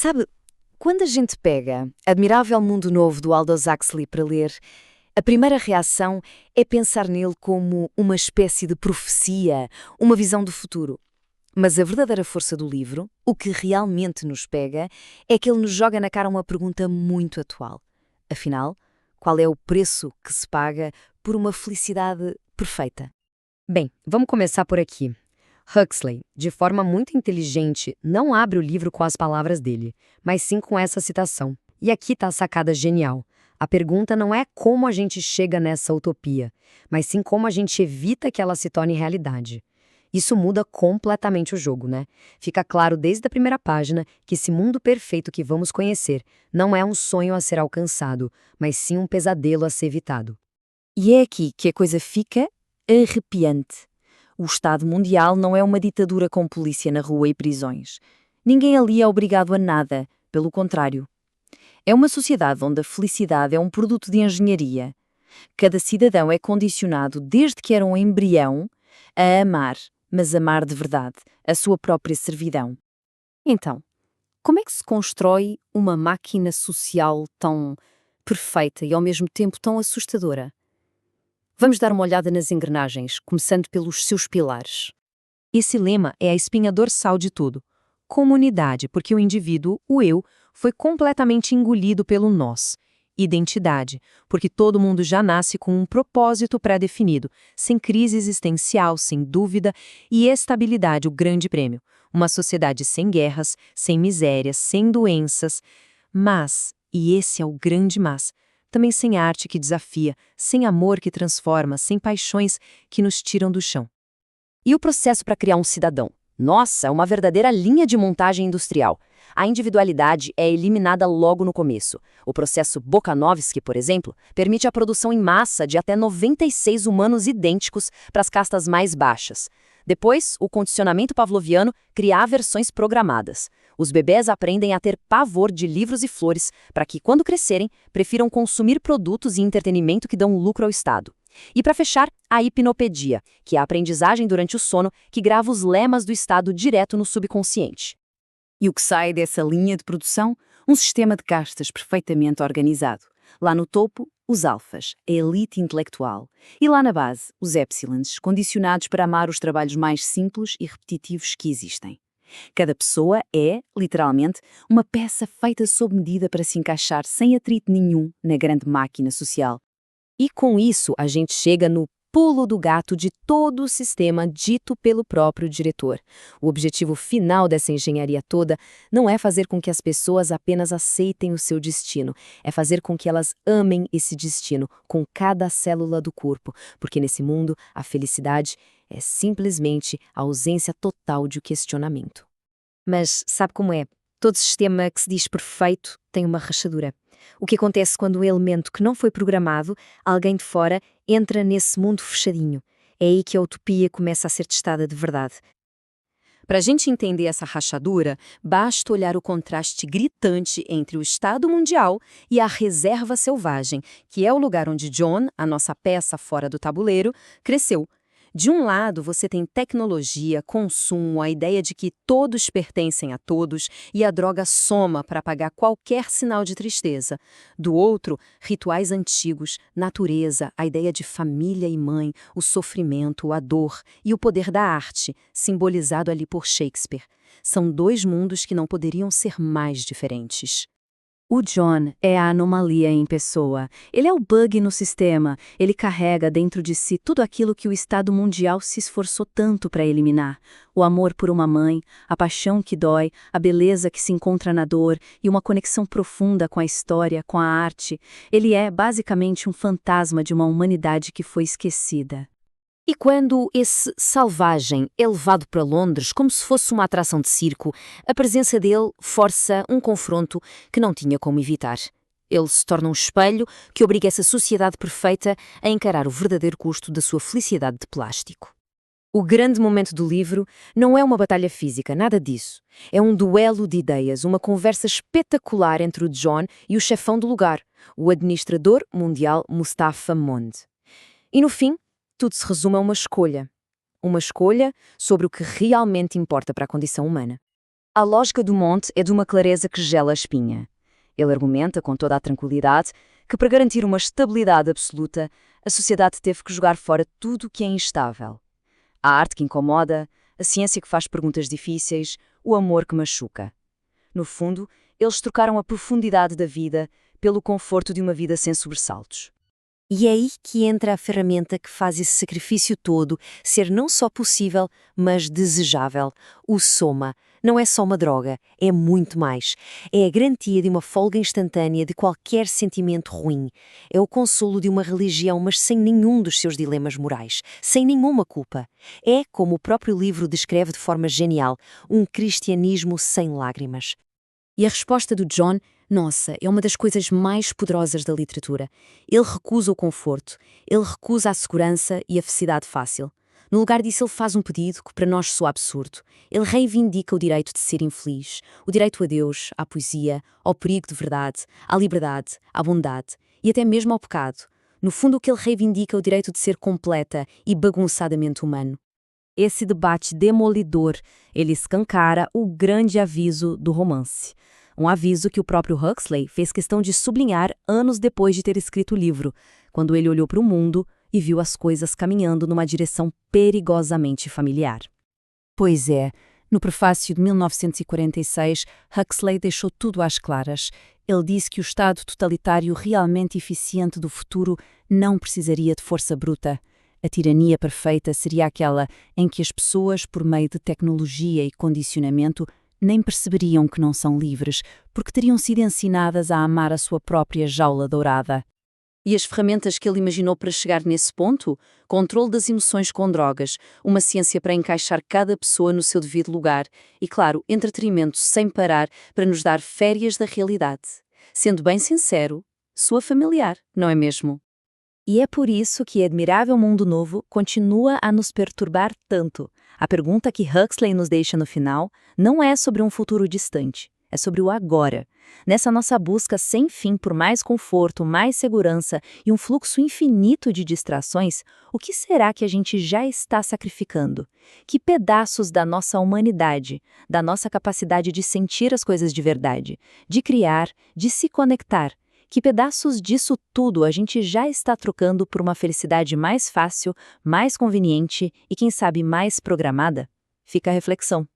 Sabe, quando a gente pega Admirável Mundo Novo do Aldous Huxley para ler, a primeira reação é pensar nele como uma espécie de profecia, uma visão do futuro. Mas a verdadeira força do livro, o que realmente nos pega, é que ele nos joga na cara uma pergunta muito atual. Afinal, qual é o preço que se paga por uma felicidade perfeita? Bem, vamos começar por aqui. Huxley, de forma muito inteligente, não abre o livro com as palavras dele, mas sim com essa citação. E aqui está a sacada genial. A pergunta não é como a gente chega nessa utopia, mas sim como a gente evita que ela se torne realidade. Isso muda completamente o jogo, né? Fica claro desde a primeira página que esse mundo perfeito que vamos conhecer não é um sonho a ser alcançado, mas sim um pesadelo a ser evitado. E é aqui que a coisa fica arrepiante. O Estado Mundial não é uma ditadura com polícia na rua e prisões. Ninguém ali é obrigado a nada, pelo contrário. É uma sociedade onde a felicidade é um produto de engenharia. Cada cidadão é condicionado, desde que era um embrião, a amar, mas amar de verdade, a sua própria servidão. Então, como é que se constrói uma máquina social tão perfeita e ao mesmo tempo tão assustadora? Vamos dar uma olhada nas engrenagens, começando pelos seus pilares. Esse lema é a espinha dorsal de tudo. Comunidade, porque o indivíduo, o eu, foi completamente engolido pelo nós. Identidade, porque todo mundo já nasce com um propósito pré-definido, sem crise existencial, sem dúvida, e estabilidade, o grande prêmio. Uma sociedade sem guerras, sem misérias, sem doenças. Mas, e esse é o grande mas, também sem arte que desafia, sem amor que transforma, sem paixões que nos tiram do chão. E o processo para criar um cidadão? Nossa, é uma verdadeira linha de montagem industrial. A individualidade é eliminada logo no começo. O processo Bokanovsky, por exemplo, permite a produção em massa de até 96 humanos idênticos para as castas mais baixas. Depois, o condicionamento pavloviano cria versões programadas. Os bebês aprendem a ter pavor de livros e flores para que, quando crescerem, prefiram consumir produtos e entretenimento que dão lucro ao Estado. E para fechar, a hipnopedia, que é a aprendizagem durante o sono que grava os lemas do Estado direto no subconsciente. E o que sai dessa linha de produção? Um sistema de castas perfeitamente organizado. Lá no topo, os alfas, a elite intelectual. E lá na base, os épsilons, condicionados para amar os trabalhos mais simples e repetitivos que existem. Cada pessoa é, literalmente, uma peça feita sob medida para se encaixar sem atrito nenhum na grande máquina social. E com isso, a gente chega no pulo do gato de todo o sistema dito pelo próprio diretor. O objetivo final dessa engenharia toda não é fazer com que as pessoas apenas aceitem o seu destino, é fazer com que elas amem esse destino com cada célula do corpo, porque nesse mundo a felicidade é simplesmente a ausência total de questionamento. Mas sabe como é? Todo sistema que se diz perfeito tem uma rachadura. O que acontece quando um elemento que não foi programado, alguém de fora, entra nesse mundo fechadinho? É aí que a utopia começa a ser testada de verdade. Para a gente entender essa rachadura, basta olhar o contraste gritante entre o Estado Mundial e a reserva selvagem, que é o lugar onde John, a nossa peça fora do tabuleiro, cresceu. De um lado, você tem tecnologia, consumo, a ideia de que todos pertencem a todos e a droga soma para apagar qualquer sinal de tristeza. Do outro, rituais antigos, natureza, a ideia de família e mãe, o sofrimento, a dor e o poder da arte, simbolizado ali por Shakespeare. São dois mundos que não poderiam ser mais diferentes. O John é a anomalia em pessoa. Ele é o bug no sistema. Ele carrega dentro de si tudo aquilo que o Estado Mundial se esforçou tanto para eliminar. O amor por uma mãe, a paixão que dói, a beleza que se encontra na dor e uma conexão profunda com a história, com a arte. Ele é, basicamente, um fantasma de uma humanidade que foi esquecida. E quando esse selvagem é levado para Londres como se fosse uma atração de circo, a presença dele força um confronto que não tinha como evitar. Ele se torna um espelho que obriga essa sociedade perfeita a encarar o verdadeiro custo da sua felicidade de plástico. O grande momento do livro não é uma batalha física, nada disso. É um duelo de ideias, uma conversa espetacular entre o John e o chefão do lugar, o administrador mundial Mustafa Mond. E no fim, tudo se resume a uma escolha. Uma escolha sobre o que realmente importa para a condição humana. A lógica do Monte é de uma clareza que gela a espinha. Ele argumenta com toda a tranquilidade que para garantir uma estabilidade absoluta, a sociedade teve que jogar fora tudo o que é instável. A arte que incomoda, a ciência que faz perguntas difíceis, o amor que machuca. No fundo, eles trocaram a profundidade da vida pelo conforto de uma vida sem sobressaltos. E é aí que entra a ferramenta que faz esse sacrifício todo ser não só possível, mas desejável. O Soma não é só uma droga, é muito mais. É a garantia de uma folga instantânea de qualquer sentimento ruim. É o consolo de uma religião, mas sem nenhum dos seus dilemas morais, sem nenhuma culpa. É, como o próprio livro descreve de forma genial, um cristianismo sem lágrimas. E a resposta do John, nossa, é uma das coisas mais poderosas da literatura. Ele recusa o conforto, ele recusa a segurança e a felicidade fácil. No lugar disso, ele faz um pedido que para nós soa absurdo. Ele reivindica o direito de ser infeliz, o direito a Deus, à poesia, ao perigo de verdade, à liberdade, à bondade e até mesmo ao pecado. No fundo, o que ele reivindica é o direito de ser completa e bagunçadamente humano. Esse debate demolidor, ele escancara o grande aviso do romance. Um aviso que o próprio Huxley fez questão de sublinhar anos depois de ter escrito o livro, quando ele olhou para o mundo e viu as coisas caminhando numa direção perigosamente familiar. Pois é, no prefácio de 1946, Huxley deixou tudo às claras. Ele disse que o Estado totalitário realmente eficiente do futuro não precisaria de força bruta. A tirania perfeita seria aquela em que as pessoas, por meio de tecnologia e condicionamento, nem perceberiam que não são livres, porque teriam sido ensinadas a amar a sua própria jaula dourada. E as ferramentas que ele imaginou para chegar nesse ponto? Controle das emoções com drogas, uma ciência para encaixar cada pessoa no seu devido lugar e, claro, entretenimento sem parar para nos dar férias da realidade. Sendo bem sincero, soa familiar, não é mesmo? E é por isso que Admirável Mundo Novo continua a nos perturbar tanto. A pergunta que Huxley nos deixa no final não é sobre um futuro distante, é sobre o agora. Nessa nossa busca sem fim por mais conforto, mais segurança e um fluxo infinito de distrações, o que será que a gente já está sacrificando? Que pedaços da nossa humanidade, da nossa capacidade de sentir as coisas de verdade, de criar, de se conectar, que pedaços disso tudo a gente já está trocando por uma felicidade mais fácil, mais conveniente e, quem sabe, mais programada? Fica a reflexão.